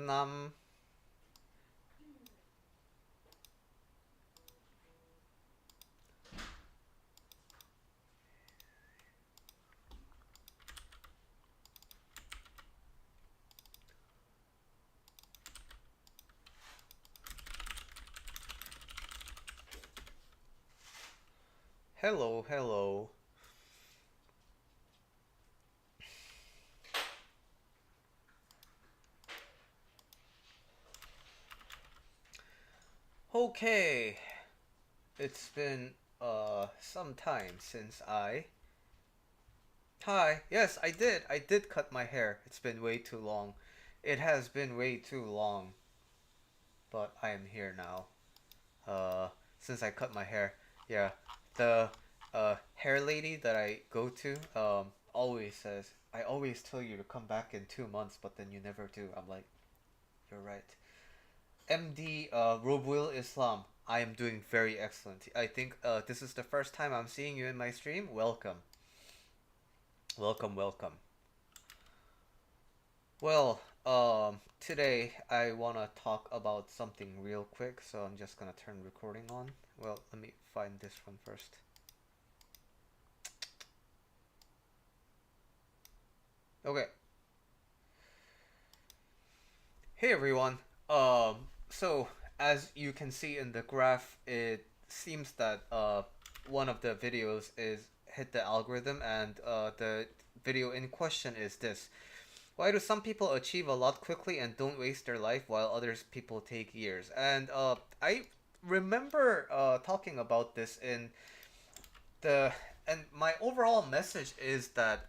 Nam. Hello, hello. Okay, it's been some time since I. Hi. Yes, I did. I did cut my hair. It's been way too long. It has been way too long, but I am here now. Uh, since I cut my hair. Yeah. The hair lady that I go to always says, "I always tell you to come back in 2 months, but then you never do." I'm like, "You're right." MD Robuil Islam. I am doing very excellent. I think this is the first time I'm seeing you in my stream. Welcome. Welcome, welcome. Well, today I want to talk about something real quick, so I'm just gonna turn recording on. Well, let me find this one first. Okay. Hey everyone. So as you can see in the graph, it seems that one of the videos is hit the algorithm, and the video in question is this: why do some people achieve a lot quickly and don't waste their life while others people take years? And I remember talking about this in the and my overall message is that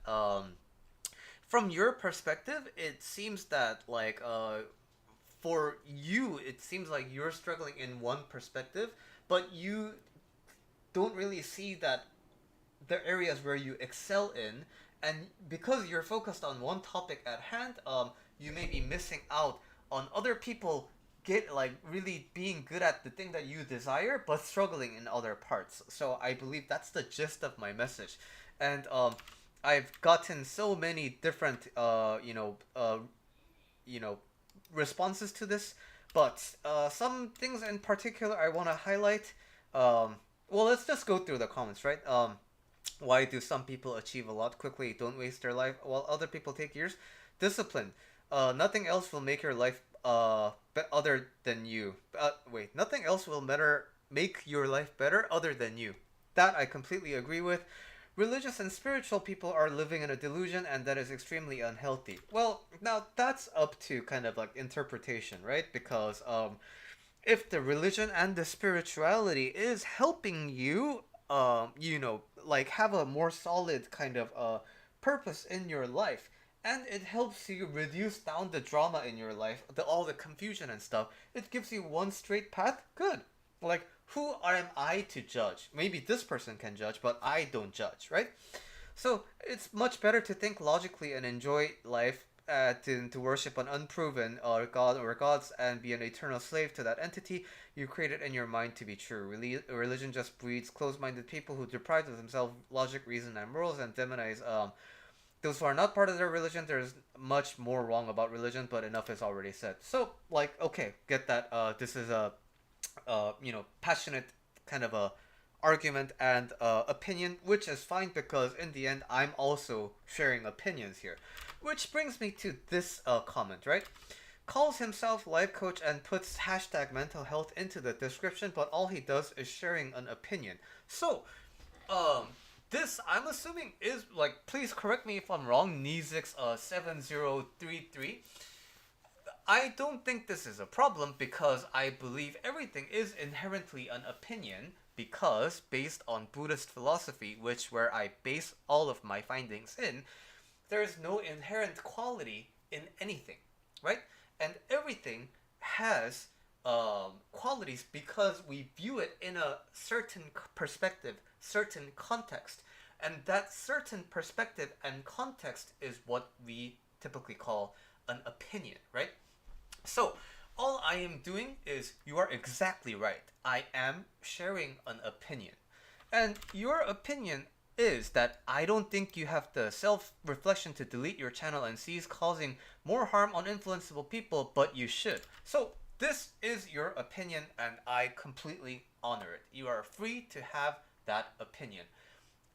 from your perspective, it seems that for you, it seems like you're struggling in one perspective, but you don't really see that the areas where you excel in, and because you're focused on one topic at hand, you may be missing out on other people get like really being good at the thing that you desire, but struggling in other parts. So I believe that's the gist of my message, and I've gotten so many different you know responses to this, but some things in particular I want to highlight. Um, well, let's just go through the comments, right? Why do some people achieve a lot quickly, don't waste their life, while other people take years? Discipline. Nothing else will make your life other than you. Wait, nothing else will matter make your life better other than you. That I completely agree with. Religious and spiritual people are living in a delusion, and that is extremely unhealthy. Well, now that's up to kind of like interpretation, right? Because if the religion and the spirituality is helping you, like have a more solid kind of purpose in your life, and it helps you reduce down the drama in your life, all the confusion and stuff. It gives you one straight path. Good. Like, who am I to judge? Maybe this person can judge, but I don't judge, right? So it's much better to think logically and enjoy life, to worship an unproven god or gods and be an eternal slave to that entity you created in your mind to be true. Religion just breeds closed-minded people who deprive of themselves logic, reason, and morals, and demonize those who are not part of their religion. There's much more wrong about religion, but enough is already said. So, like, okay, get that. This is a passionate kind of a argument and opinion, which is fine because in the end, I'm also sharing opinions here. Which brings me to this comment, right? Calls himself life coach and puts hashtag mental health into the description, but all he does is sharing an opinion. So, um, this I'm assuming is like, please correct me if I'm wrong, Nizix 7033. I don't think this is a problem because I believe everything is inherently an opinion, because based on Buddhist philosophy, which where I base all of my findings in, there is no inherent quality in anything, right? And everything has qualities because we view it in a certain perspective, certain context, and that certain perspective and context is what we typically call an opinion, right? So, all I am doing is, you are exactly right. I am sharing an opinion. And your opinion is that I don't think you have the self-reflection to delete your channel and cease causing more harm on influenceable people, but you should. So this is your opinion and I completely honor it. You are free to have that opinion.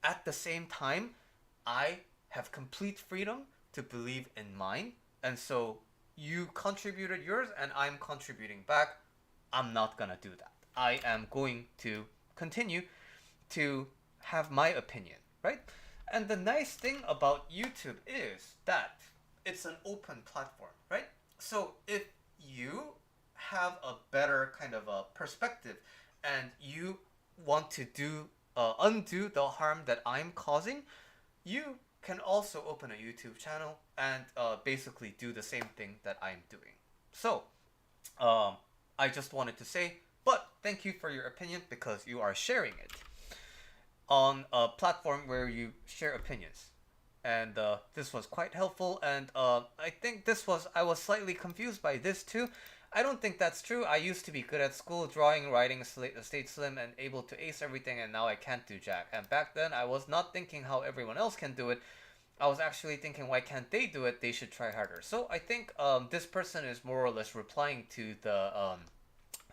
At the same time, I have complete freedom to believe in mine, and so you contributed yours and I'm contributing back. I'm not gonna do that. I am going to continue to have my opinion, right? And the nice thing about YouTube is that it's an open platform, right? So if you have a better kind of a perspective and you want to undo the harm that I'm causing, you can also open a YouTube channel and basically do the same thing that I'm doing. So, um, I just wanted to say, but thank you for your opinion because you are sharing it on a platform where you share opinions. And this was quite helpful. And I think I was slightly confused by this too. I don't think that's true. I used to be good at school, drawing, writing, stayed slim, and able to ace everything, and now I can't do jack. And back then, I was not thinking how everyone else can do it. I was actually thinking, why can't they do it? They should try harder. So I think this person is more or less replying to the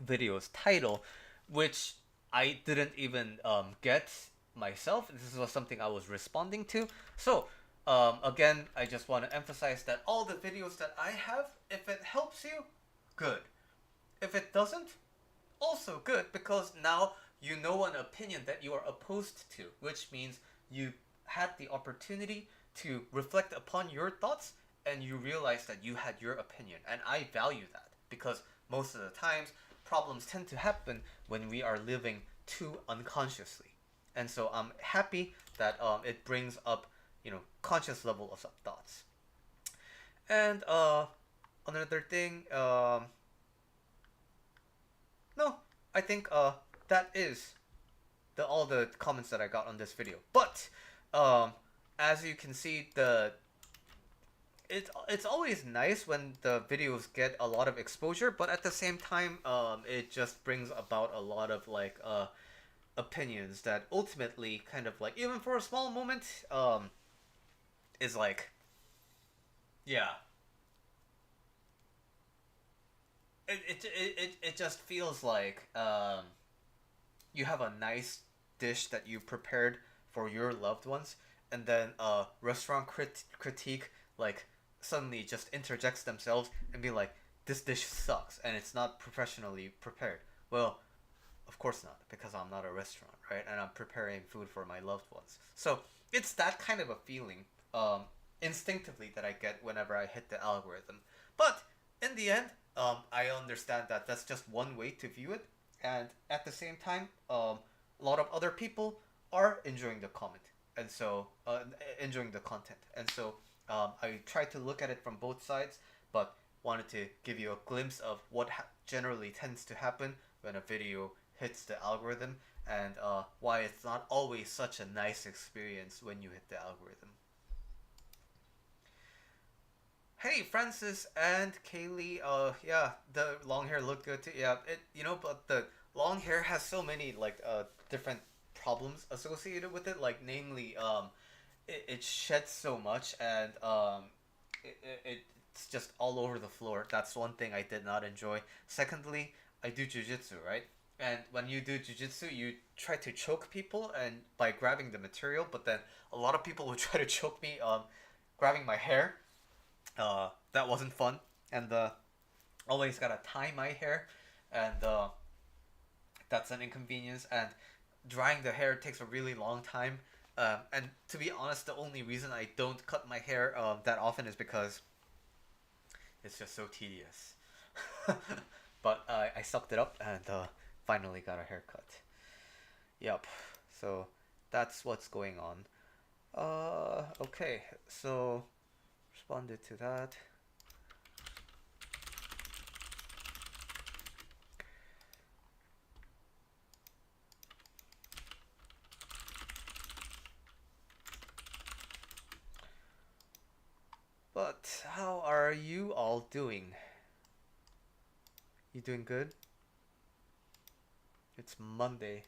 video's title, which I didn't even get myself. This was something I was responding to. So again, I just want to emphasize that all the videos that I have, if it helps you, good. If it doesn't, also good, because now you know an opinion that you are opposed to, which means you had the opportunity to reflect upon your thoughts and you realize that you had your opinion. And I value that because most of the times problems tend to happen when we are living too unconsciously. And so I'm happy that it brings up, conscious level of thoughts. And another thing, no, I think that is all the comments that I got on this video. But as you can see, it's always nice when the videos get a lot of exposure, but at the same time, it just brings about a lot of opinions that ultimately kind of even for a small moment is yeah, it just feels like you have a nice dish that you prepared for your loved ones, and then restaurant critique suddenly just interjects themselves and be like, this dish sucks and it's not professionally prepared. Well, of course not, because I'm not a restaurant, right? And I'm preparing food for my loved ones. So it's that kind of a feeling instinctively that I get whenever I hit the algorithm. But in the end, I understand that that's just one way to view it. And at the same time, a lot of other people are enjoying the comment. And so, enjoying the content. And so, I try to look at it from both sides, but wanted to give you a glimpse of what generally tends to happen when a video hits the algorithm, and why it's not always such a nice experience when you hit the algorithm. Hey, Francis and Kaylee. Yeah, the long hair looked good too. Yeah, but the long hair has so many different problems associated with it. Like, namely, it sheds so much, and it's just all over the floor. That's one thing I did not enjoy. Secondly, I do jujitsu, right? And when you do jujitsu, you try to choke people and by grabbing the material, but then a lot of people would try to choke me, grabbing my hair. That wasn't fun, and always gotta tie my hair, and that's an inconvenience. And drying the hair takes a really long time. And to be honest, the only reason I don't cut my hair that often is because it's just so tedious. But I sucked it up and finally got a haircut. Yep. So that's what's going on. Okay. So responded to that. But how are you all doing? You doing good? It's Monday.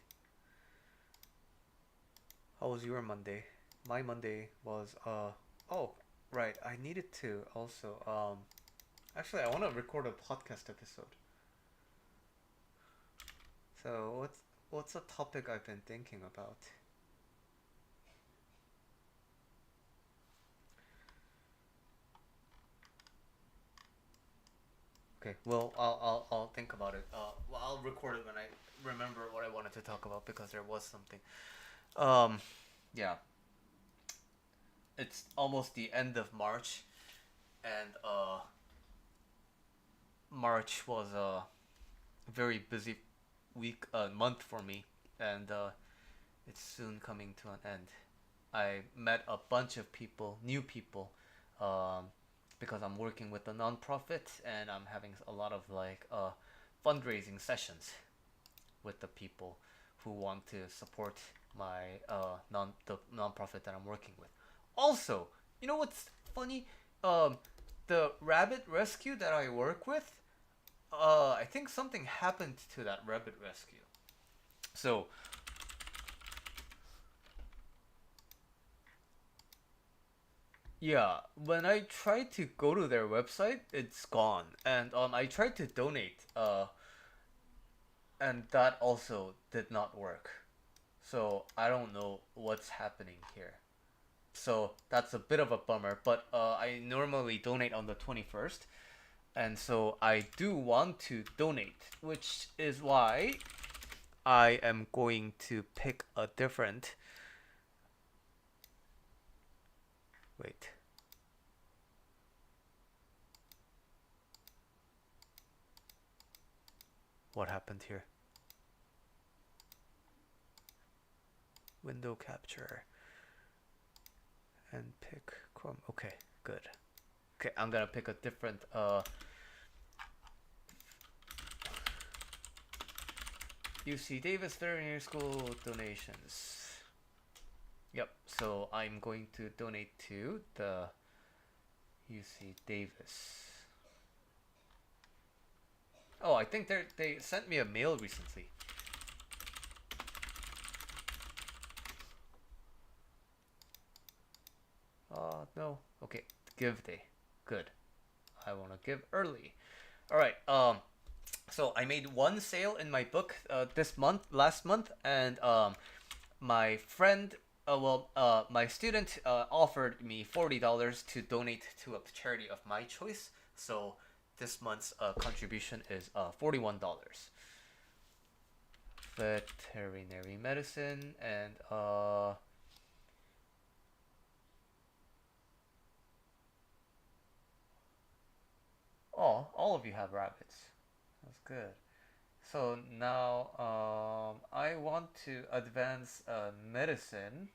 How was your Monday? My Monday was oh, right. I needed to also actually I want to record a podcast episode. So what's a topic I've been thinking about? Okay, well I'll think about it. Well, I'll record it when I remember what I wanted to talk about because there was something. Um, yeah, it's almost the end of March, and March was a very busy month for me, and it's soon coming to an end. I met a bunch of people, new people, um, because I'm working with a nonprofit and I'm having a lot of fundraising sessions with the people who want to support my the nonprofit that I'm working with. Also, you know what's funny? Um, the rabbit rescue that I work with, I think something happened to that rabbit rescue. So yeah, when I tried to go to their website, it's gone, and I tried to donate, and that also did not work. So I don't know what's happening here. So that's a bit of a bummer, but I normally donate on the 21st, and so I do want to donate, which is why I am going to pick a different. Wait, what happened here? Window capture and pick Chrome. Okay, good. Okay, I'm gonna pick a different UC Davis Veterinary School donations. Yep, so I'm going to donate to the UC Davis. Oh, I think they sent me a mail recently. No. Okay, give day. Good. I want to give early. All right. So I made one sale in my book this month, last month, and my friend, my student offered me $40 to donate to a charity of my choice. So this month's contribution is $41. Veterinary medicine and oh, all of you have rabbits. That's good. So now I want to advance medicine.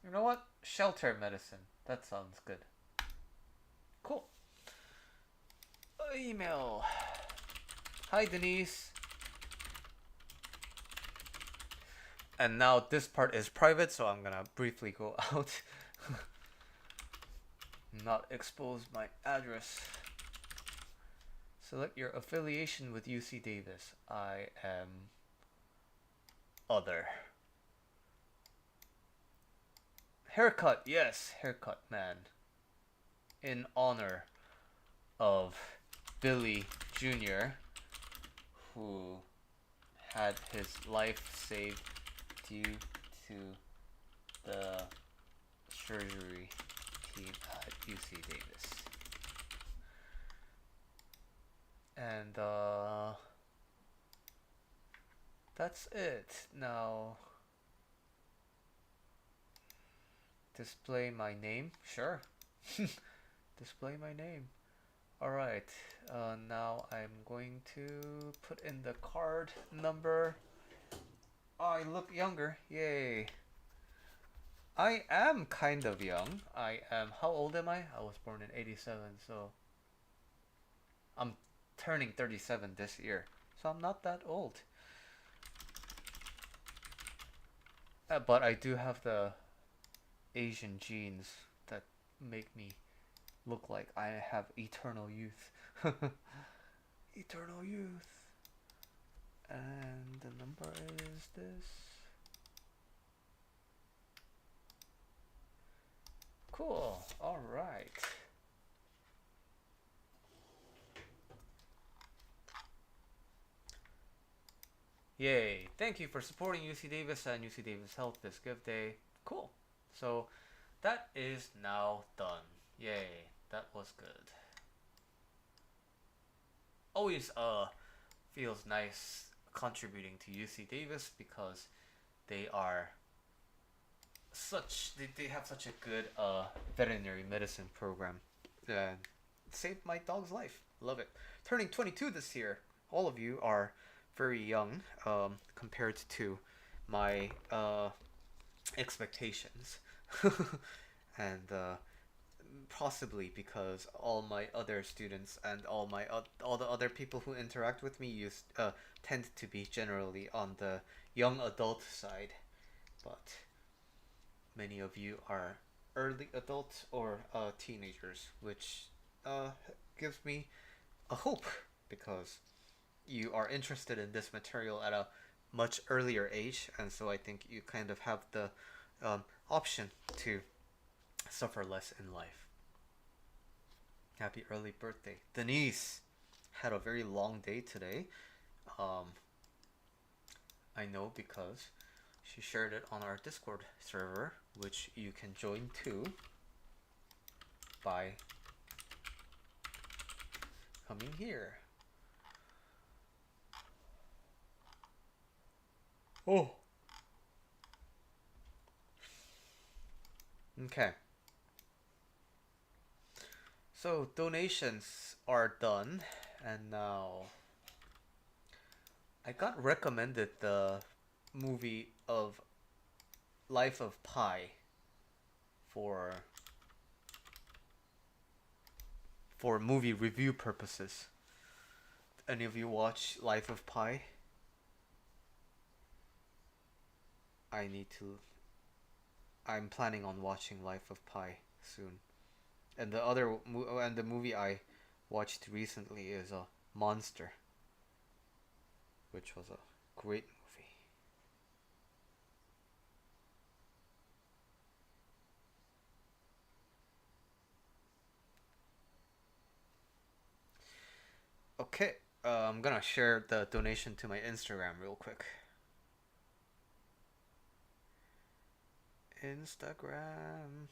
You know what? Shelter medicine. That sounds good. Cool. Email. Hi, Denise. And now this part is private, so I'm gonna briefly go out. Not expose my address. Select your affiliation with UC Davis. I am other. Haircut, yes, haircut man. In honor of Billy Jr., who had his life saved due to the surgery team at UC Davis. And that's it. Now, display my name? Sure. Display my name. Alright, now I'm going to put in the card number. Oh, I look younger. Yay. I am kind of young. I am. How old am I? I was born in 87, so. I'm turning 37 this year. So I'm not that old. But I do have the Asian genes that make me look like I have eternal youth. Eternal youth. And the number is this. Cool. All right. Yay. Thank you for supporting UC Davis and UC Davis Health this gift day. Cool. So that is now done. Yay. That was good. Always feels nice contributing to UC Davis because they are they have such a good veterinary medicine program. And saved my dog's life. Love it. Turning 22 this year. All of you are very young compared to my expectations. And possibly because all my other students and all the other people who interact with me tend to be generally on the young adult side, but many of you are early adults or teenagers, which gives me a hope because you are interested in this material at a much earlier age, and so I think you kind of have the option to suffer less in life. Happy early birthday. Denise had a very long day today. Um, I know because she shared it on our Discord server, which you can join too by coming here. Oh. Okay. So donations are done, and now I got recommended the movie of Life of Pi for movie review purposes. Any of you watch Life of Pi? I'm planning on watching Life of Pi soon. And the movie I watched recently is a Monster, which was a great movie. Okay, I'm gonna share the donation to my Instagram real quick. Instagram.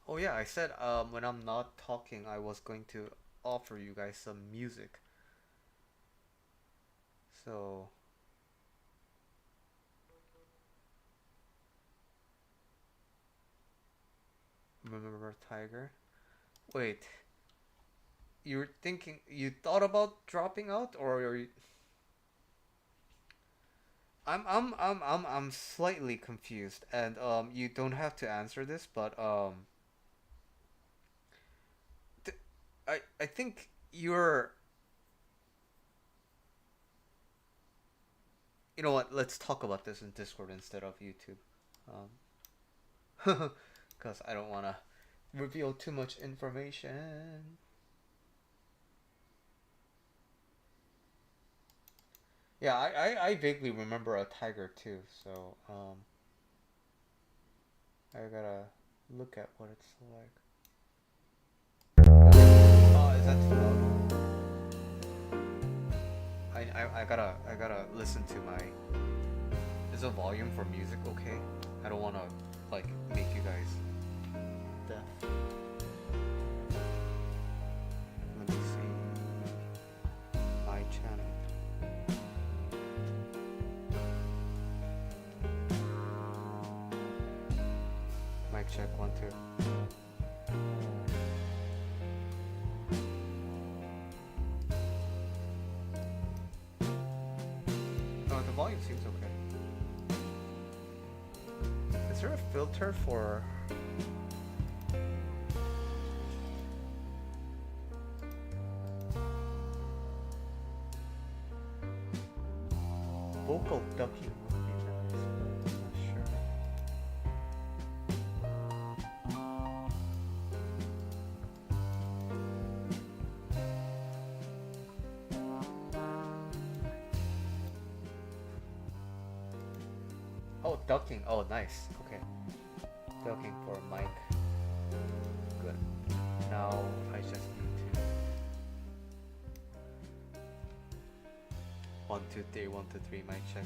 Oh yeah, I said when I'm not talking, I was going to offer you guys some music. So remember Tiger? Wait, you thought about dropping out, or are you? I'm slightly confused, and you don't have to answer this, but I think you're. You know what? Let's talk about this in Discord instead of YouTube, because I don't wanna reveal too much information. Yeah, I vaguely remember a tiger too, so I gotta look at what it's like. Oh, is that too loud? I gotta listen to my. Is the volume for music okay? I don't wanna like make you guys deaf. Let me see my channel. Mic check 1 2. Oh, the volume seems okay. Is there a filter for? Oh, ducking. Oh, nice. Okay. Ducking for mic. Good. Now I just need to 1, 2, 3, 1, 2, 3 mic check.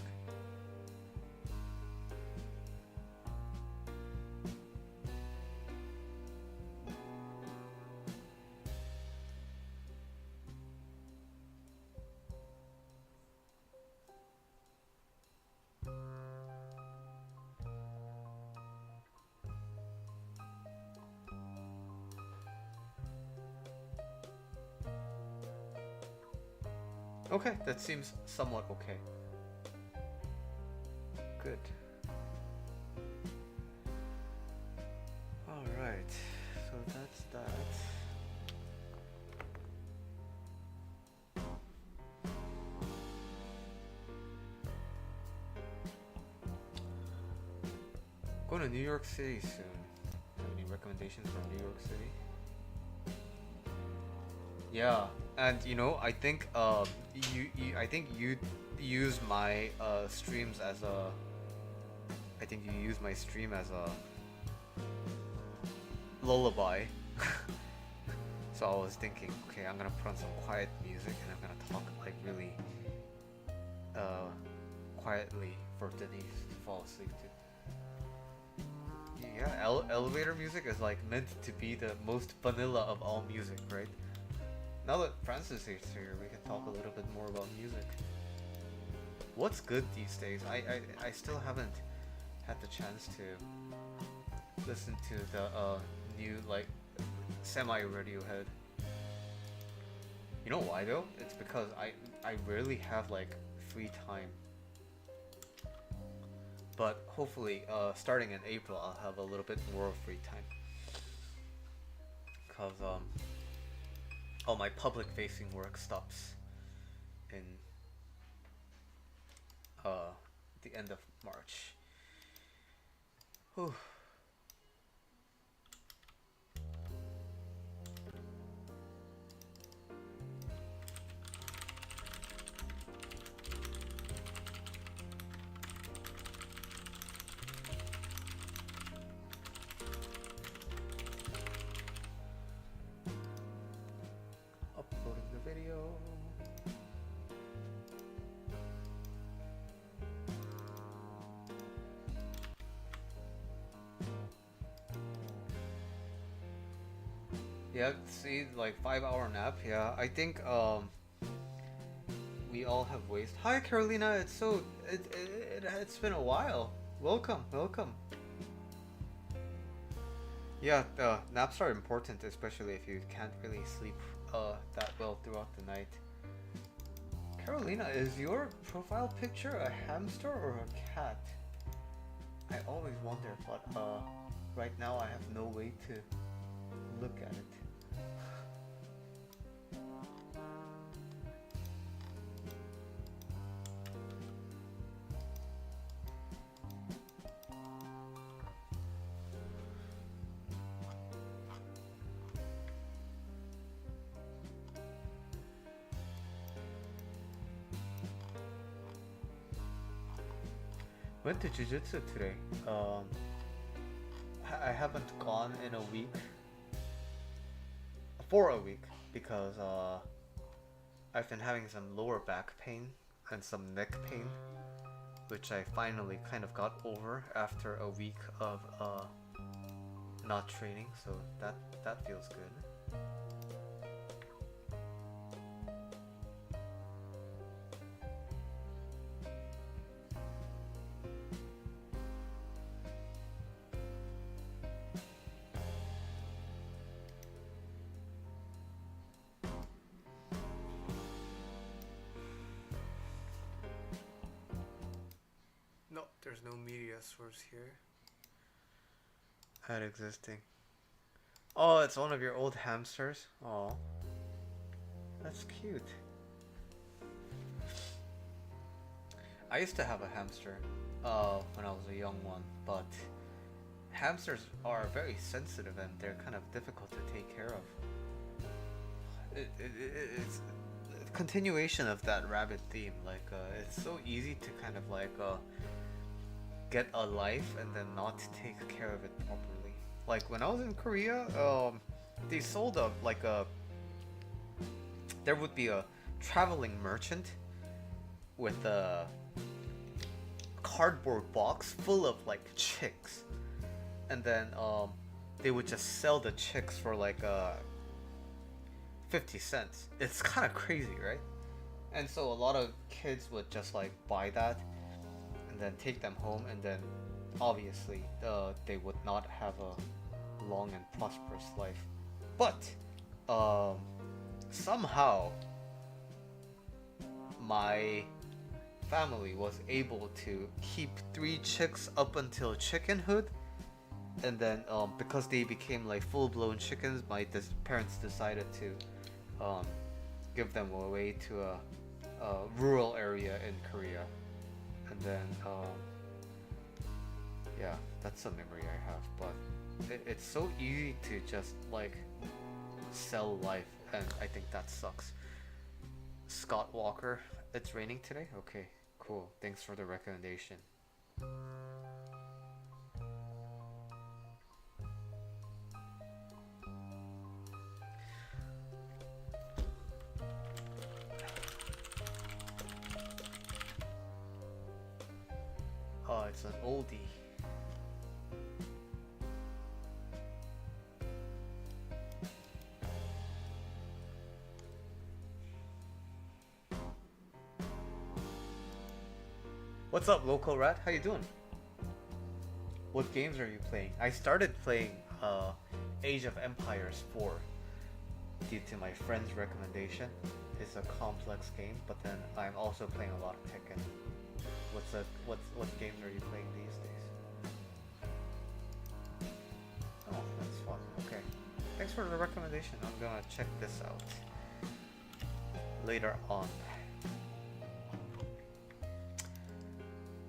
Okay, that seems somewhat okay. Good. Alright, so that's that. Going to New York City soon. Have any recommendations from New York City? Yeah, and you know, I think you use my streams as a I think you use my stream as a lullaby. So I was thinking, okay, I'm gonna put on some quiet music and I'm gonna talk like really quietly for Denise to fall asleep to. Yeah, elevator music is like meant to be the most vanilla of all music, right? Now that Francis is here, we can talk a little bit more about music. What's good these days? I still haven't had the chance to listen to the new like semi Radiohead. You know why though? It's because I rarely have like free time. But hopefully, starting in April, I'll have a little bit more of free time. Cause all my public-facing work stops in the end of March. Whew. Uploading the video. Yeah, see, like 5 hour nap. Yeah, I think we all have ways. Hi Carolina, it's been a while. Welcome, welcome. Yeah, naps are important, especially if you can't really sleep that well throughout the night. Carolina, is your profile picture a hamster or a cat? I always wonder, but right now I have no way to look at it. Went to jiu-jitsu today. I haven't gone in a week. For a week because I've been having some lower back pain and some neck pain, which I finally kind of got over after a week of not training. So that feels good. No, there's no media source here. Ad existing. Oh, it's one of your old hamsters. Oh, that's cute. I used to have a hamster when I was a young one, but hamsters are very sensitive and they're kind of difficult to take care of. It's a continuation of that rabbit theme. Like, it's so easy to kind of like get a life and then not take care of it properly. Like when I was in Korea, they sold a like a there would be a traveling merchant with a cardboard box full of like chicks, and then they would just sell the chicks for like 50 cents. It's kind of crazy, right? And so a lot of kids would just like buy that and then take them home, and then obviously they would not have a long and prosperous life. But somehow my family was able to keep three chicks up until chickenhood, and then because they became like full-blown chickens, my parents decided to give them away to a rural area in Korea, and then yeah, that's a memory I have. But it's so easy to just like sell life, and I think that sucks. Scott Walker, it's raining today? Okay, cool. Thanks for the recommendation. Oh, it's an oldie. What's up, local rat? How you doing? What games are you playing? I started playing Age of Empires 4 due to my friend's recommendation. It's a complex game, but then I'm also playing a lot of Tekken. What games are you playing these days? Oh, that's fun. Okay. Thanks for the recommendation. I'm gonna check this out later on.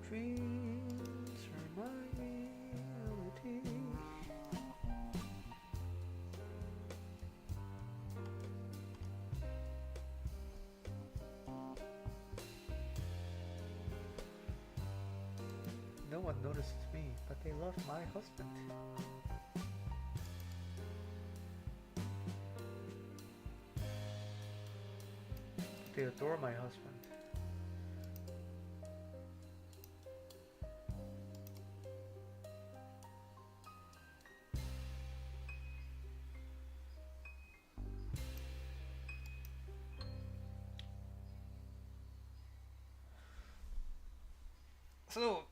Dreams are my reality. No one notices me, but they love my husband. They adore my husband. So,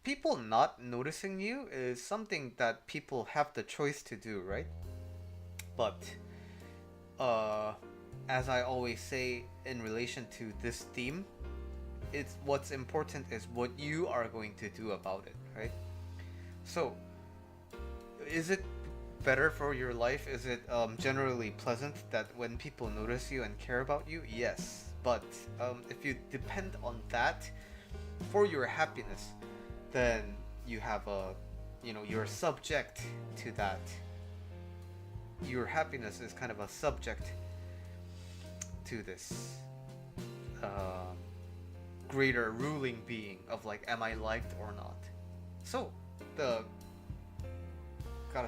people not noticing you is something that people have the choice to do, right? But, as I always say in relation to this theme, it's what's important is what you are going to do about it, right? So, is it better for your life? Is it generally pleasant that when people notice you and care about you? Yes. But if you depend on that for your happiness, then you have you're subject to that. Your happiness is kind of a subject to this greater ruling being of like, am I liked or not? So gotta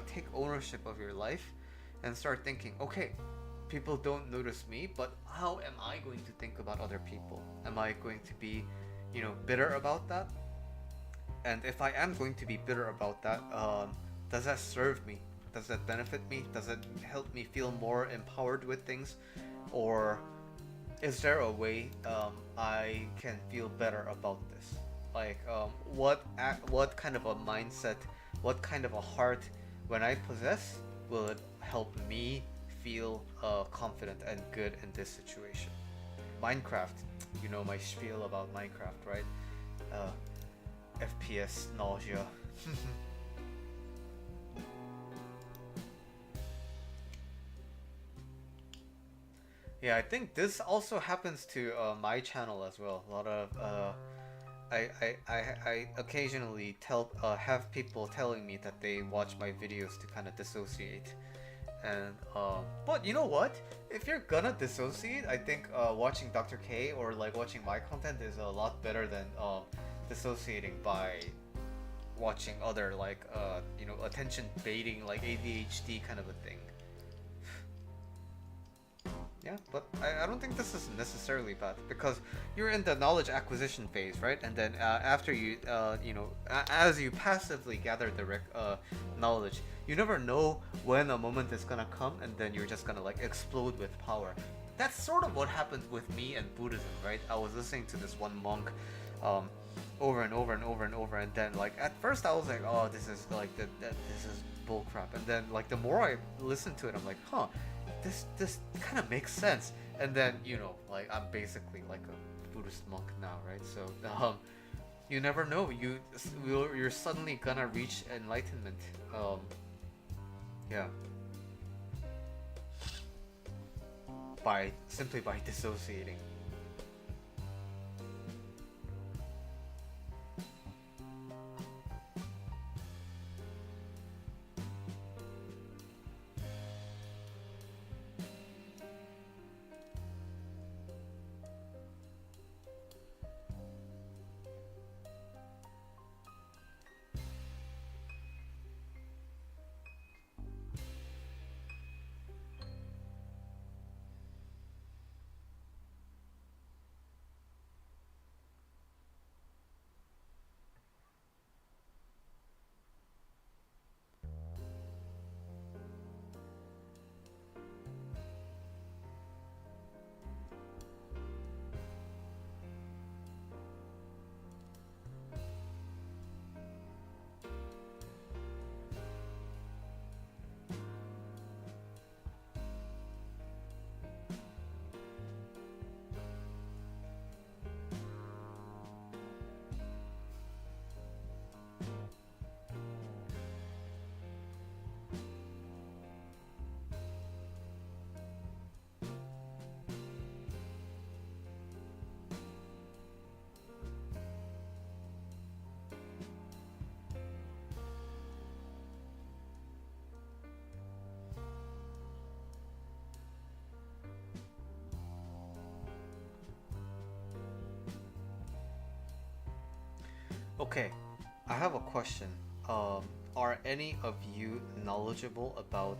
take ownership of your life and start thinking, okay, people don't notice me, but how am I going to think about other people? Am I going to be bitter about that? And if I am going to be bitter about that, does that serve me? Does that benefit me? Does it help me feel more empowered with things? Or is there a way I can feel better about this? Like what kind of a mindset, what kind of a heart when I possess will it help me feel confident and good in this situation? Minecraft, you know my spiel about Minecraft, right? FPS nausea. Yeah, I think this also happens to my channel as well. A lot of I occasionally have people telling me that they watch my videos to kind of dissociate, and but you know what? If you're gonna dissociate, I think watching Dr. K or like watching my content is a lot better than dissociating by watching other like attention baiting like ADHD kind of a thing. Yeah, but I don't think this is necessarily bad because you're in the knowledge acquisition phase, right? And then after you, as you passively gather the knowledge, you never know when a moment is gonna come, and then you're just gonna like explode with power. That's sort of what happened with me and Buddhism, right? I was listening to this one monk, um, over and over and over and over, and then like at first I was like, oh, this is like this is bullcrap, and then like the more I listened to it, I'm like, huh, this kind of makes sense. And then like I'm basically like a Buddhist monk now, right? So you never know, you're suddenly gonna reach enlightenment. Yeah, by simply by dissociating. Okay, I have a question. Are any of you knowledgeable about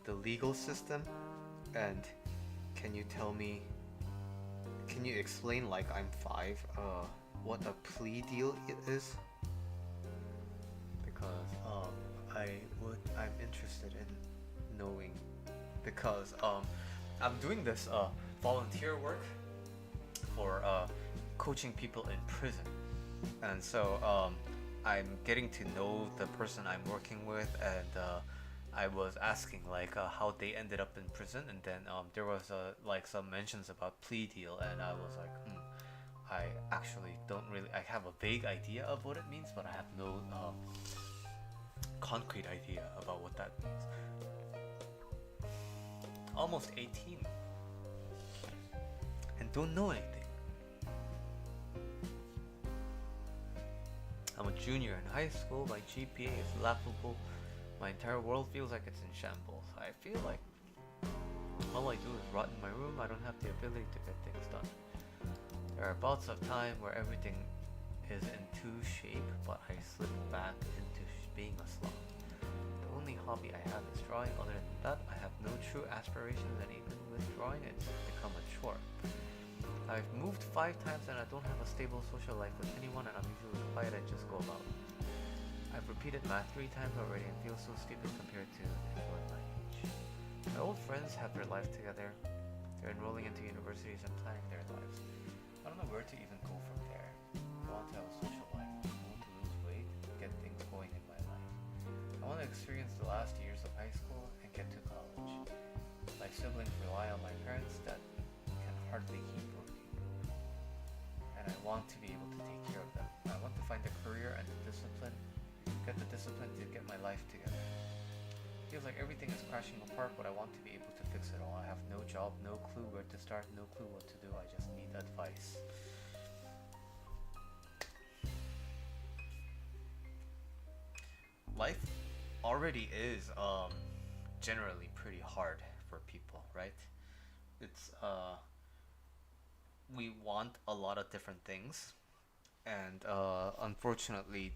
the legal system? And can you tell me, can you explain, like I'm five, what a plea deal is? Because I'm interested in knowing. Because I'm doing this volunteer work for coaching people in prison. And so I'm getting to know the person I'm working with, and I was asking like how they ended up in prison, and then there was like some mentions about plea deal, and I was like, I actually don't really. I have a vague idea of what it means, but I have no concrete idea about what that means. Almost 18, and don't know anything. I'm a junior in high school, my GPA is laughable, my entire world feels like it's in shambles. I feel like all I do is rot in my room, I don't have the ability to get things done. There are bouts of time where everything is in two shape, but I slip back into being a sloth. The only hobby I have is drawing, other than that I have no true aspirations, and even with drawing it's become a chore. I've moved 5 times and I don't have a stable social life with anyone, and I'm usually quiet and just go about. I've repeated math 3 times already and feel so stupid compared to anyone my age. My old friends have their life together. They're enrolling into universities and planning their lives. I don't know where to even go from there. I want to have a social life. I want to lose weight, get things going in my life. I want to experience the last years of high school and get to college. My siblings rely on my parents that can hardly keep working. And I want to be able to take care of them. I want to find a career and the discipline, get the discipline to get my life together. Feels like everything is crashing apart, but I want to be able to fix it all. I have no job, no clue where to start, no clue what to do. I just need advice. Life already is generally pretty hard for people, right? It's we want a lot of different things, And unfortunately,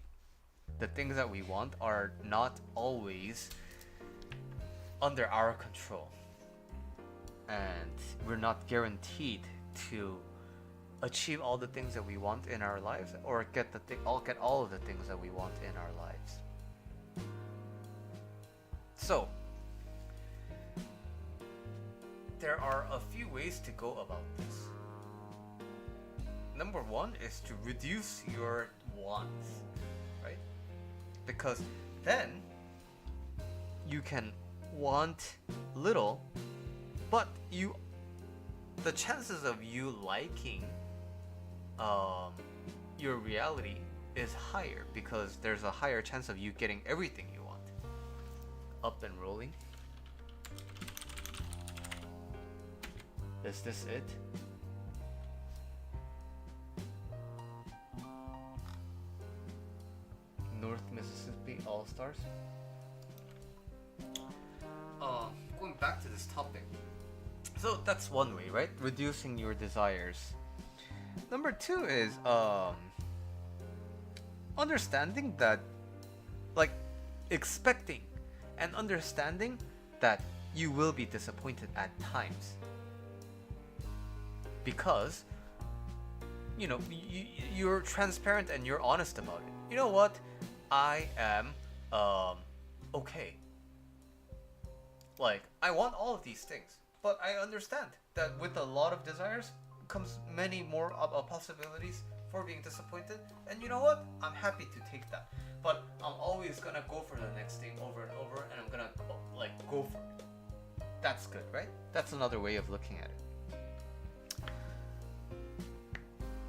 the things that we want are not always under our control, and we're not guaranteed to achieve all the things that we want in our lives, or get all of the things that we want in our lives. So there are a few ways to go about this. Number one is to reduce your wants, right? Because then you can want little, but the chances of you liking your reality is higher, because there's a higher chance of you getting everything you want. Up and rolling. Is this it? North Mississippi All Stars. Going back to this topic. So that's one way, right? Reducing your desires. Number two is understanding that, like, expecting and understanding that you will be disappointed at times, because you're transparent and you're honest about it. You know what? I am okay. Like, I want all of these things, but I understand that with a lot of desires comes many more possibilities for being disappointed. And you know what? I'm happy to take that. But I'm always gonna go for the next thing over and over, and I'm gonna go for it. That's good, right? That's another way of looking at it.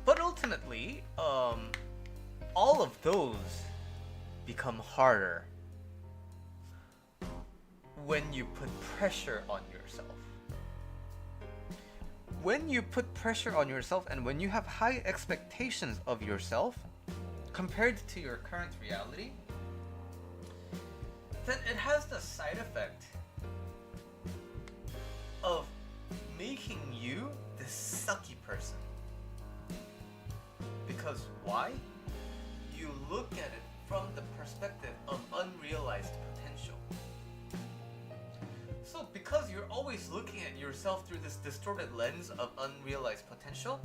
But ultimately, all of those become harder when you put pressure on yourself. When you put pressure on yourself, and when you have high expectations of yourself compared to your current reality, then it has the side effect of making you this sucky person. Because why? You look at it from the perspective of unrealized potential. So because you're always looking at yourself through this distorted lens of unrealized potential,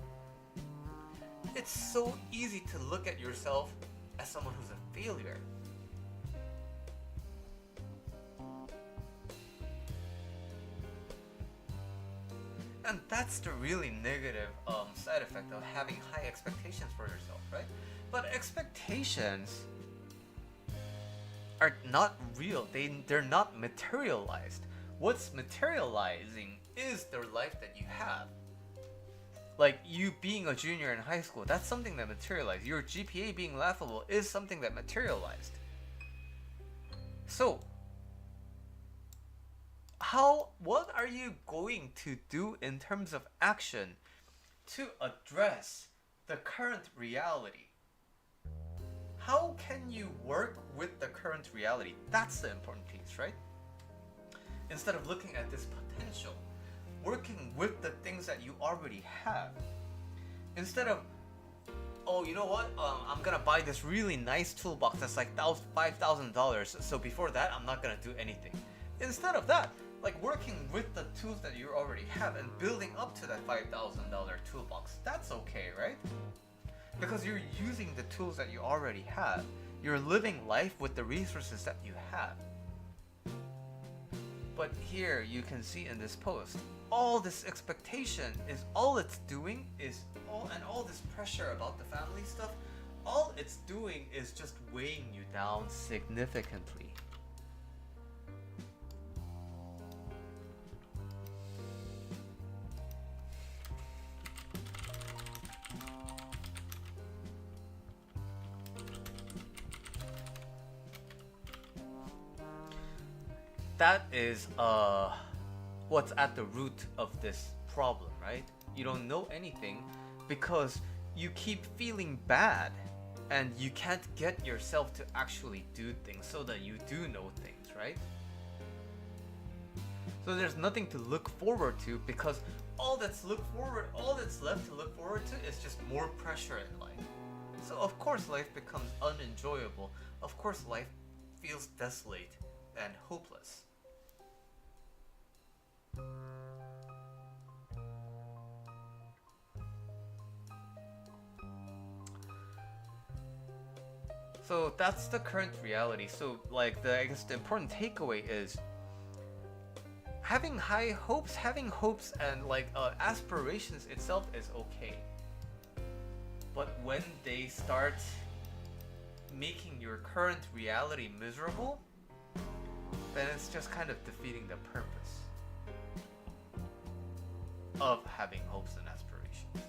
it's so easy to look at yourself as someone who's a failure. And that's the really negative side effect of having high expectations for yourself, right? But expectations are not real. They're not materialized. What's materializing is the life that you have. Like you being a junior in high school, that's something that materialized. Your GPA being laughable is something that materialized. So, what are you going to do in terms of action to address the current reality? How can you work with the current reality? That's the important piece, right? Instead of looking at this potential, working with the things that you already have. Instead of, oh, you know what? I'm gonna buy this really nice toolbox that's like $5,000. So before that, I'm not gonna do anything. Instead of that, like working with the tools that you already have and building up to that $5,000 toolbox. That's okay, right? Because you're using the tools that you already have. You're living life with the resources that you have. But here you can see in this post, all this expectation is all it's doing is all this pressure about the family stuff, all it's doing is just weighing you down significantly. That is what's at the root of this problem, right? You don't know anything because you keep feeling bad and you can't get yourself to actually do things so that you do know things, right? So there's nothing to look forward to because all that's left to look forward to is just more pressure in life. So So of course life becomes unenjoyable. Of course life feels desolate and hopeless. So that's the current reality. So like I guess the important takeaway is having hopes and like aspirations itself is okay. But when they start making your current reality miserable, then it's just kind of defeating the purpose of having hopes and aspirations.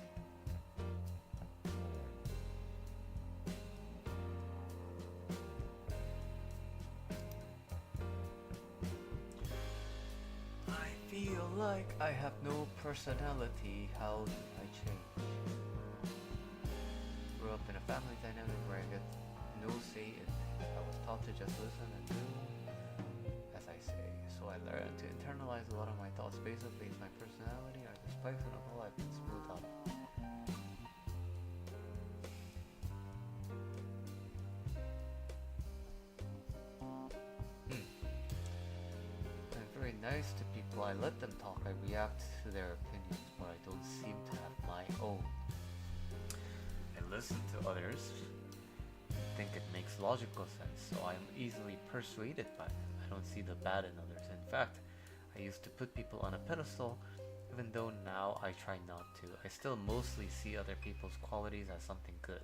I feel like I have no personality. How do I change? Grew up in a family dynamic where I get no say in things. I was taught to just listen and do as I say. So I learned to internalize a lot of my thoughts. Basically, it's my personality or the spikes in the whole I've been smoothed out. I'm very nice to people. I let them talk. I react to their opinions, but I don't seem to have my own. I listen to others. Think it makes logical sense, so I'm easily persuaded by them. I don't see the bad in others. In fact, I used to put people on a pedestal, even though now I try not to. I still mostly see other people's qualities as something good.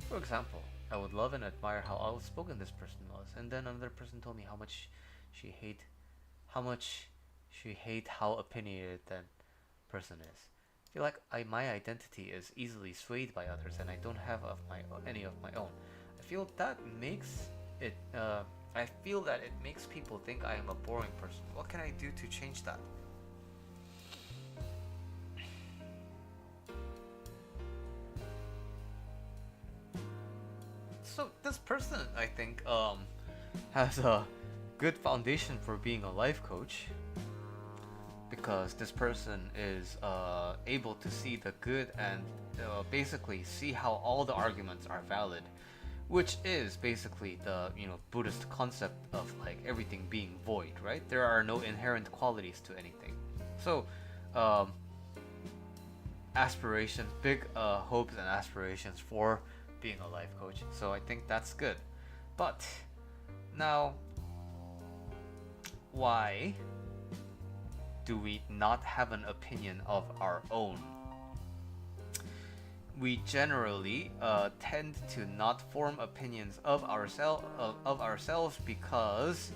For example, I would love and admire how outspoken this person was, and then another person told me how much she hate how opinionated that person is. I feel like my identity is easily swayed by others, and I don't have any of my own. I feel that it makes people think I am a boring person. What can I do to change that? So this person, I think, has a good foundation for being a life coach, because this person is able to see the good and basically see how all the arguments are valid, which is basically the Buddhist concept of like everything being void, right? There are no inherent qualities to anything. So aspirations, big hopes and aspirations for being a life coach. So I think that's good. But now, why do we not have an opinion of our own? We generally tend to not form opinions of ourselves because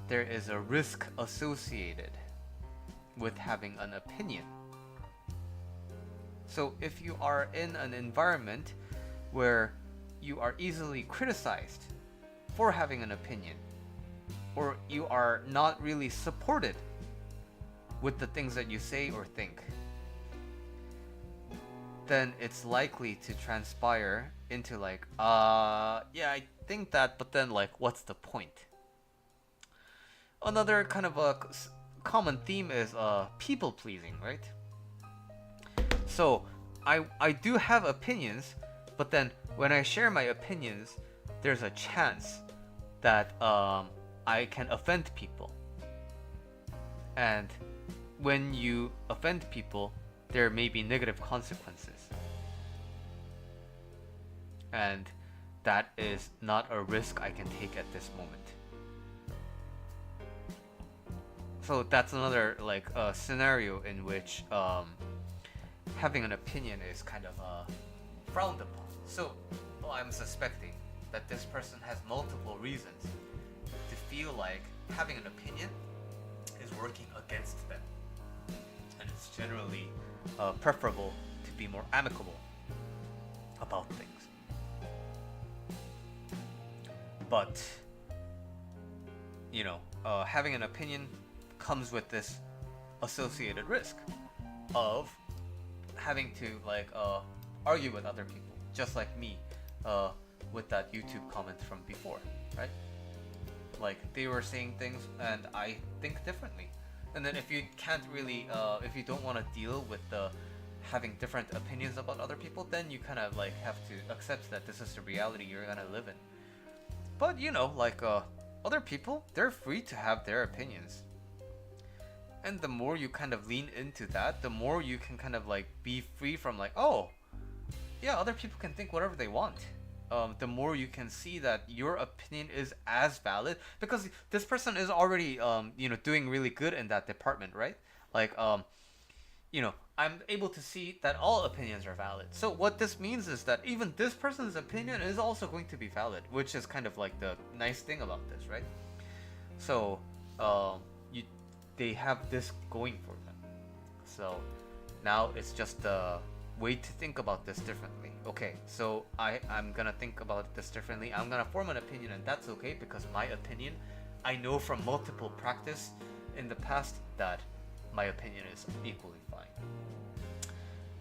there is a risk associated with having an opinion. So if you are in an environment where you are easily criticized for having an opinion, or you are not really supported with the things that you say or think, then it's likely to transpire into like, yeah, I think that, but then like, what's the point? Another kind of a common theme is people pleasing, right? So I do have opinions, but then when I share my opinions, there's a chance that I can offend people. And when you offend people, there may be negative consequences. And that is not a risk I can take at this moment. So that's another like scenario in which having an opinion is kind of frowned upon. So I'm suspecting that this person has multiple reasons to feel like having an opinion is working against them. And it's generally preferable to be more amicable about things. But, having an opinion comes with this associated risk of having to argue with other people, just like me with that YouTube comment from before, right? Like, they were saying things and I think differently. And then if you can't really, if you don't want to deal with the having different opinions about other people, then you kind of like have to accept that this is the reality you're gonna live in. But you know, like other people, they're free to have their opinions. And the more you kind of lean into that, the more you can kind of like be free from like, oh, yeah, other people can think whatever they want. The more you can see that your opinion is as valid because this person is already, doing really good in that department, right? Like, I'm able to see that all opinions are valid. So what this means is that even this person's opinion is also going to be valid, which is kind of like the nice thing about this, right? So, you they have this going for them. So now it's just a way to think about this differently. Okay, so I'm gonna think about this differently. I'm gonna form an opinion, and that's okay because my opinion, I know from multiple practice in the past that my opinion is equally fine.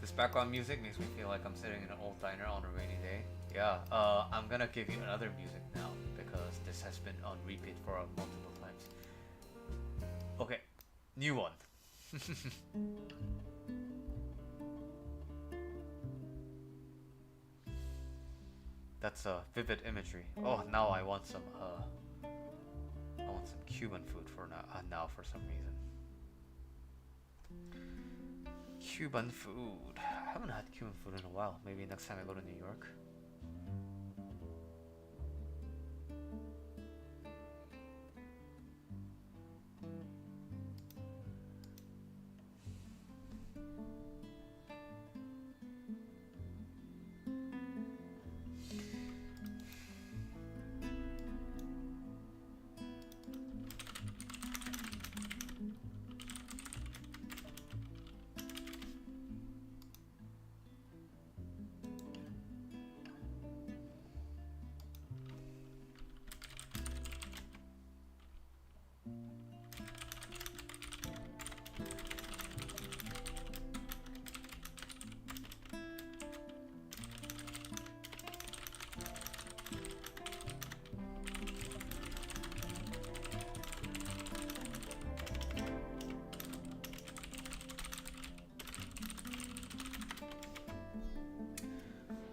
This background music makes me feel like I'm sitting in an old diner on a rainy day. Yeah, I'm gonna give you another music now because this has been on repeat for multiple times. Okay, new one. That's vivid imagery. Oh, now I want some Cuban food for now for some reason. Cuban food. I haven't had Cuban food in a while. Maybe next time I go to New York.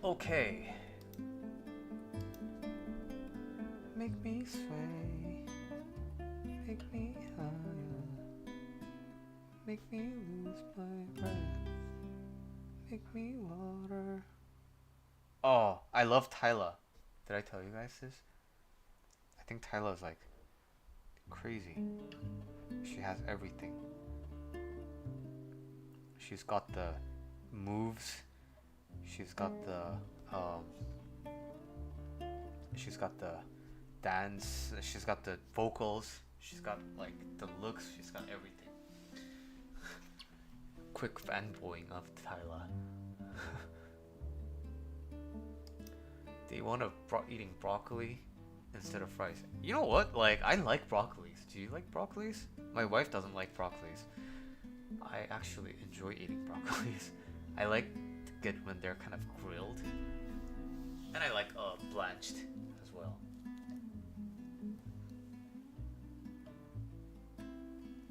Okay. Make me sway, make me higher, make me lose my breath, make me water. Oh, I love Tyla. Did I tell you guys this? I think Tyla is like crazy. She has everything. She's got the moves. She's got she's got the dance. She's got the vocals. She's got like the looks. She's got everything. Quick fanboying of Tyla. They want to eating broccoli instead of fries. You know what? Like I like broccolis. Do you like broccolis? My wife doesn't like broccolis. I actually enjoy eating broccolis. I like it when they're kind of grilled, and I like blanched as well.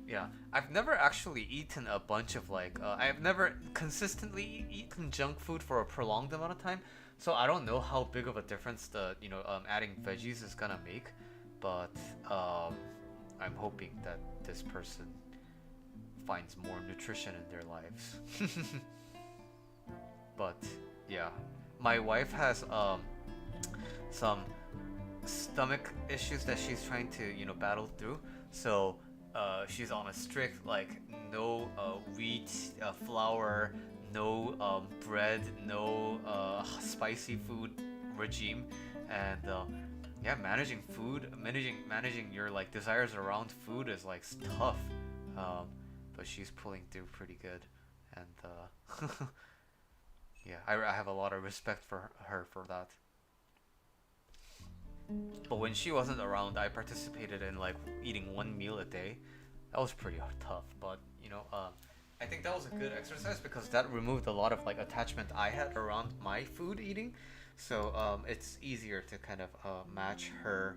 Yeah, I've never actually eaten a bunch of like I've never consistently eaten junk food for a prolonged amount of time, so I don't know how big of a difference the adding veggies is gonna make, but I'm hoping that this person finds more nutrition in their lives. But yeah, my wife has some stomach issues that she's trying to battle through. So she's on a strict like no wheat, flour, no bread, no spicy food regime, and yeah, managing food, managing your like desires around food is like tough. But she's pulling through pretty good, and yeah, I have a lot of respect for her for that. But when she wasn't around, I participated in like eating one meal a day. That was pretty tough, but I think that was a good exercise because that removed a lot of like attachment I had around my food eating. So it's easier to kind of match her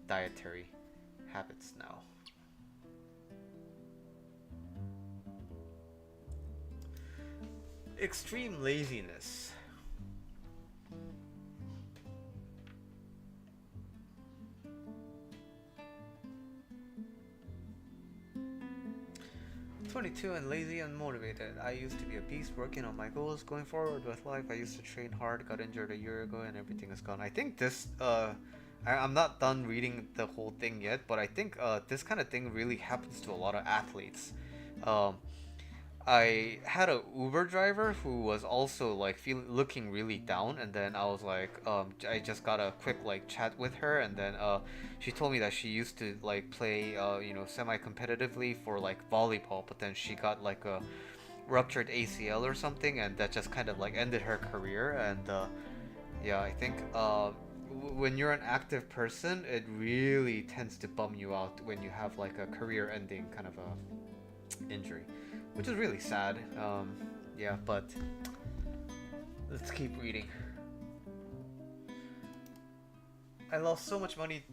dietary habits now. Extreme laziness. 22 and lazy and motivated. I used to be a beast working on my goals. Going forward with life, I used to train hard, got injured a year ago, and everything is gone. I think this, I'm not done reading the whole thing yet, but I think this kind of thing really happens to a lot of athletes. Um, I had a Uber driver who was also like feeling looking really down, and then I was like, I just got a quick like chat with her, and then she told me that she used to like play semi-competitively for like volleyball, but then she got like a ruptured ACL or something, and that just kind of like ended her career. And yeah, I think when you're an active person, it really tends to bum you out when you have like a career-ending kind of a injury, which is really sad. Yeah, but let's keep reading. I lost so much money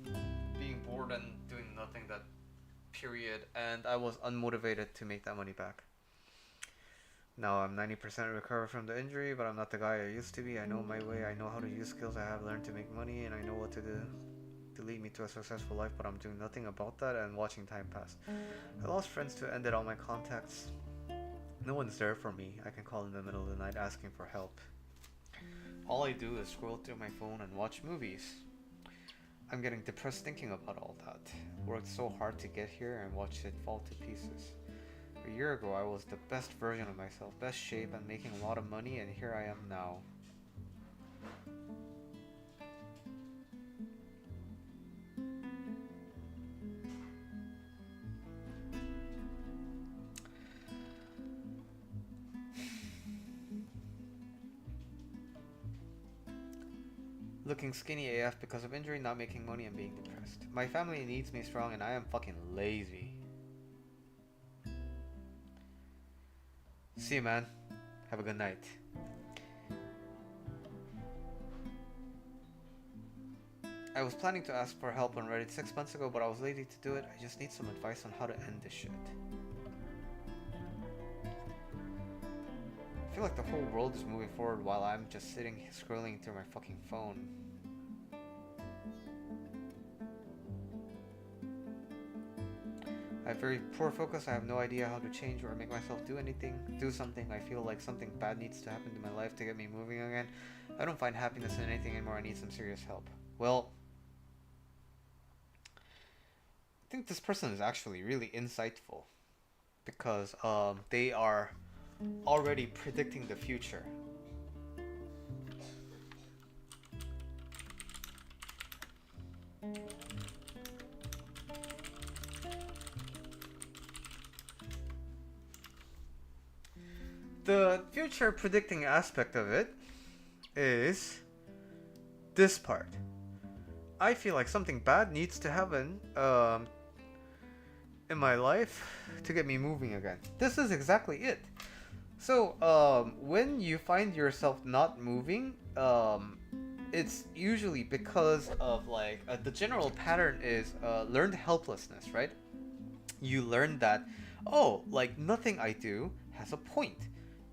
being bored and doing nothing that period, and I was unmotivated to make that money back. Now I'm 90% recovered from the injury, but I'm not the guy I used to be. I know my way, I know how to use skills I have learned to make money, and I know what to do to lead me to a successful life, but I'm doing nothing about that and watching time pass. I lost friends to ended all my contacts. No one's there for me. I can call in the middle of the night asking for help. All I do is scroll through my phone and watch movies. I'm getting depressed thinking about all that. Worked so hard to get here and watched it fall to pieces. A year ago I was the best version of myself, best shape and making a lot of money, and here I am now. Looking skinny AF because of injury, not making money, and being depressed. My family needs me strong and I am fucking lazy. See you, man. Have a good night. I was planning to ask for help on Reddit 6 months ago, but I was lazy to do it. I just need some advice on how to end this shit. I feel like the whole world is moving forward while I'm just sitting scrolling through my fucking phone. I have very poor focus. I have no idea how to change or make myself do something. I feel like something bad needs to happen to my life to get me moving again. I don't find happiness in anything anymore. I need some serious help. Well, I think this person is actually really insightful because they are already predicting the future. The future predicting aspect of it is this part. I feel like something bad needs to happen in my life to get me moving again. This is exactly it. So when you find yourself not moving, it's usually because of like the general pattern is learned helplessness, right? You learn that, oh, like nothing I do has a point.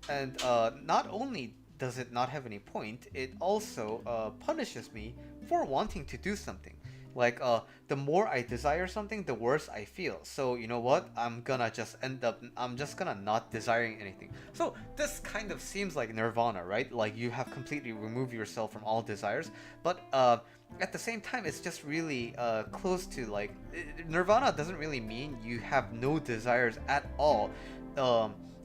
And not only does it not have any point, it also punishes me for wanting to do something. Like the more I desire something, the worse I feel. So you know what? I'm just gonna not desiring anything. So this kind of seems like nirvana, right? Like you have completely removed yourself from all desires. But at the same time, it's just really close to like nirvana doesn't really mean you have no desires at all.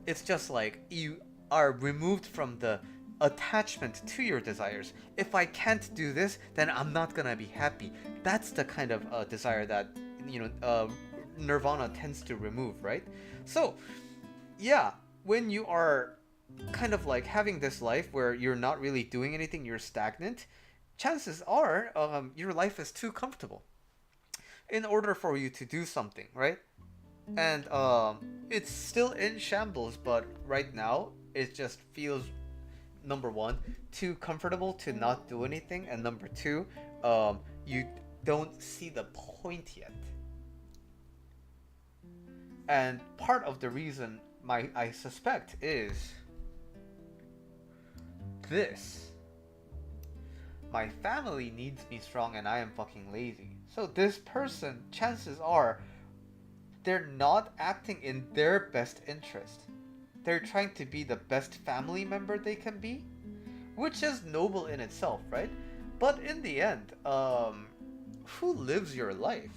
It's just like you are removed from the attachment to your desires. If I can't do this, then I'm not gonna be happy. That's the kind of desire that nirvana tends to remove, right? So yeah, when you are kind of like having this life where you're not really doing anything, you're stagnant, chances are your life is too comfortable in order for you to do something, right? And it's still in shambles, but right now it just feels, number one, too comfortable to not do anything, and number two, you don't see the point yet. And part of the reason I suspect is this. My family needs me strong and I am fucking lazy. So this person, chances are, they're not acting in their best interest. They're trying to be the best family member they can be, which is noble in itself, right? But in the end, who lives your life?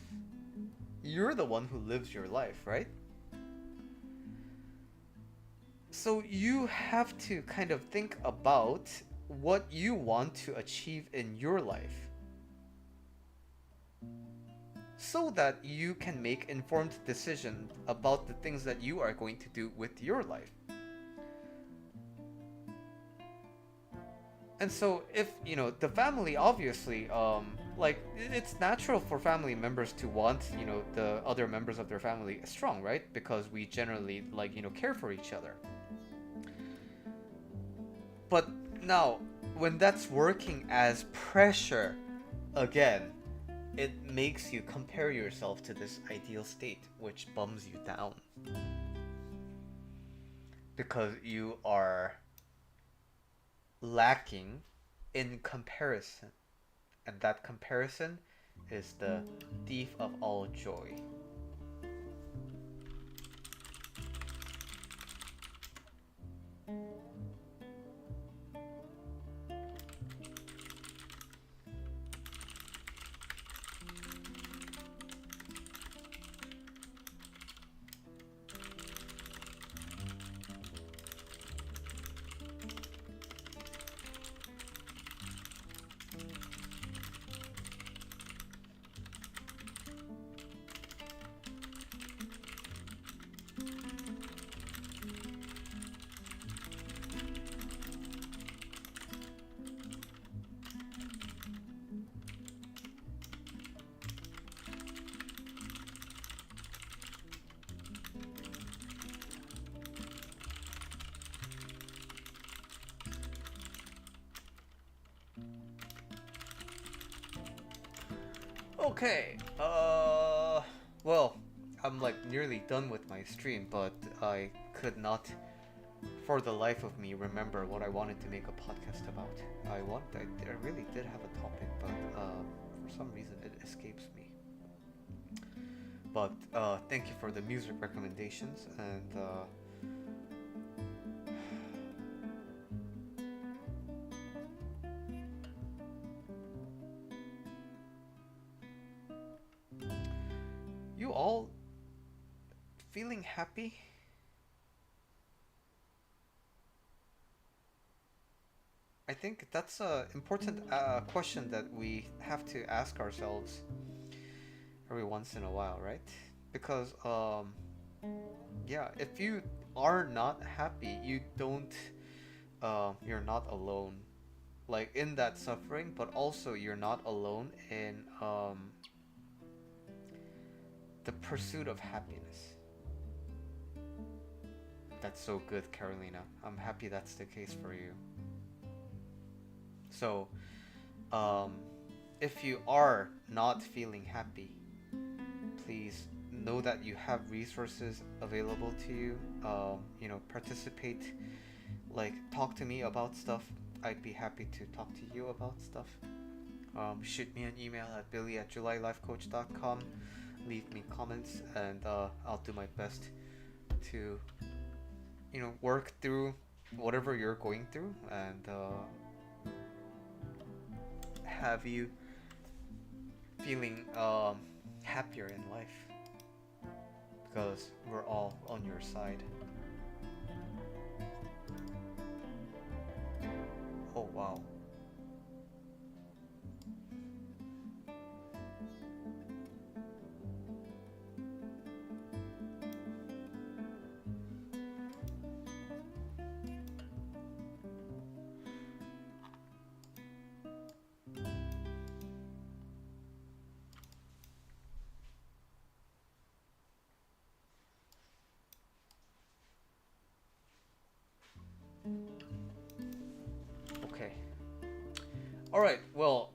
You're the one who lives your life, right? So you have to kind of think about what you want to achieve in your life so that you can make informed decisions about the things that you are going to do with your life. And so if, the family, obviously, like, it's natural for family members to want, the other members of their family strong, right? Because we generally, like, care for each other. But now, when that's working as pressure, again, it makes you compare yourself to this ideal state, which bums you down. Because you are lacking in comparison. And that comparison is the thief of all joy. Okay, well, I'm like nearly done with my stream, but I could not, for the life of me, remember what I wanted to make a podcast about. I really did have a topic, but for some reason it escapes me. But thank you for the music recommendations, and you all feeling happy? I think that's a important question that we have to ask ourselves every once in a while, right? Because yeah, if you are not happy, you're not alone, like in that suffering, but also you're not alone in the pursuit of happiness. That's so good, Carolina. I'm happy that's the case for you. So, um, if you are not feeling happy, please know that you have resources available to you. Participate, like, talk to me about stuff. I'd be happy to talk to you about stuff. Shoot me an email at billy@julylifecoach.com. Leave me comments, and I'll do my best to, work through whatever you're going through, and have you feeling happier in life, because we're all on your side. Oh wow. Okay. All right. Well,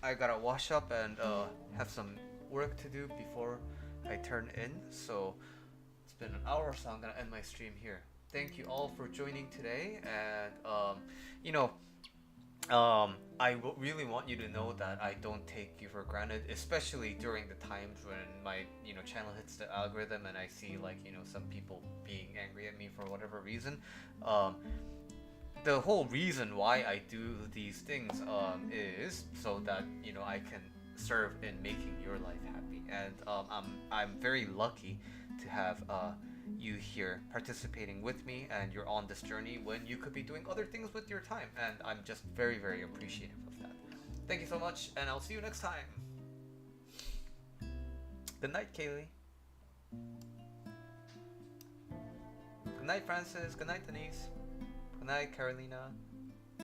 I gotta wash up and have some work to do before I turn in. So it's been an hour, so I'm gonna end my stream here. thank you all for joining today. And you know, really want you to know that I don't take you for granted, especially during the times when my channel hits the algorithm and I see like some people being angry at me for whatever reason. Um, the whole reason why I do these things is so that I can serve in making your life happy, and I'm very lucky to have you here participating with me, and you're on this journey when you could be doing other things with your time, and I'm just very very appreciative of that. Thank you so much, and I'll see you next time. Good night, Kaylee. Good night, Francis. Good night, Denise. Good night, Carolina.